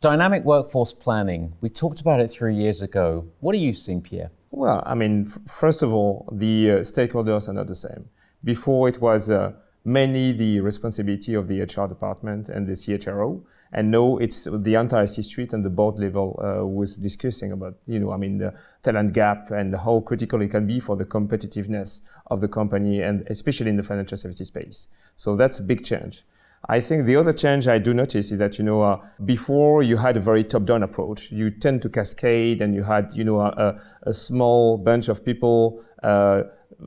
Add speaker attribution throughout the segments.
Speaker 1: Dynamic workforce planning, we talked about it 3 years ago. What are you seeing, Pierre?
Speaker 2: Well, I mean, first of all, the stakeholders are not the same. Before it was mainly the responsibility of the HR department and the CHRO, and now it's the entire C-suite and the board level was discussing about, the talent gap and how critical it can be for the competitiveness of the company, and especially in the financial services space. So that's a big change. I think the other change I do notice is that, before you had a very top-down approach. You tend to cascade and you had, a small bunch of people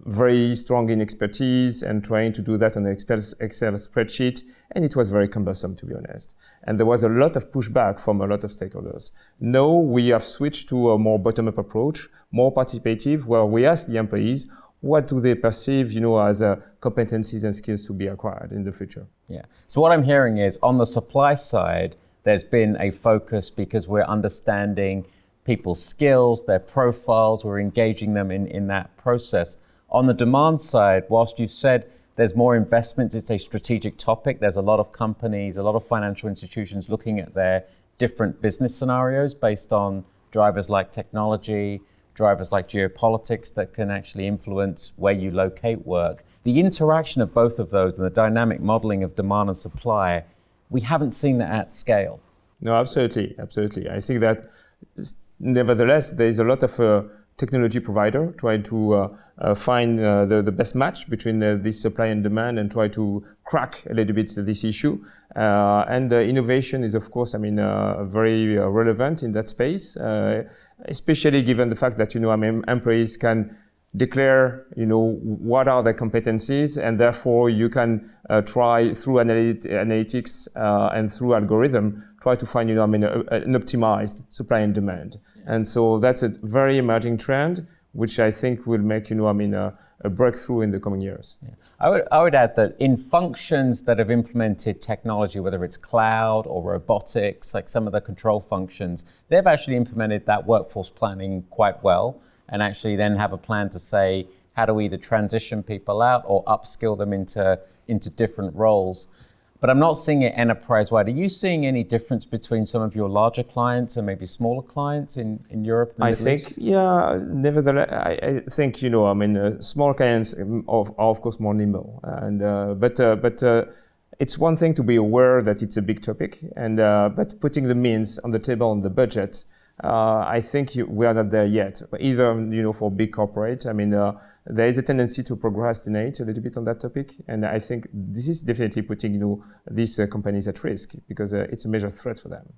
Speaker 2: very strong in expertise and trying to do that on an Excel spreadsheet. And it was very cumbersome, to be honest. And there was a lot of pushback from a lot of stakeholders. Now we have switched to a more bottom-up approach, more participative, where we ask the employees, what do they perceive, as competencies and skills to be acquired in the future?
Speaker 1: Yeah. So what I'm hearing is on the supply side, there's been a focus because we're understanding people's skills, their profiles, we're engaging them in that process. On the demand side, whilst you said there's more investments, it's a strategic topic. There's a lot of companies, a lot of financial institutions looking at their different business scenarios based on drivers like technology, drivers like geopolitics that can actually influence where you locate work. The interaction of both of those and the dynamic modeling of demand and supply, we haven't seen that at scale.
Speaker 2: No, absolutely. I think that nevertheless, there's a lot of technology provider trying to find the best match between this supply and demand and try to crack a little bit this issue. And innovation is, of course, very relevant in that space, especially given the fact that, employees can declare, what are their competencies, and therefore you can try through analytics and through algorithm, try to find, an optimized supply and demand. And so that's a very emerging trend, which I think will make, a breakthrough in the coming years.
Speaker 1: Yeah. I would add that in functions that have implemented technology, whether it's cloud or robotics, like some of the control functions, they've actually implemented that workforce planning quite well, and actually then have a plan to say, how do we either transition people out or upskill them into different roles? But I'm not seeing it enterprise-wide. Are you seeing any difference between some of your larger clients and maybe smaller clients in Europe?
Speaker 2: I think, yeah, nevertheless, I think, small clients are of course more nimble. And but it's one thing to be aware that it's a big topic, and but putting the means on the table on the budget, I think we are not there yet. Either, for big corporate, there is a tendency to procrastinate a little bit on that topic. And I think this is definitely putting, these companies at risk because it's a major threat for them.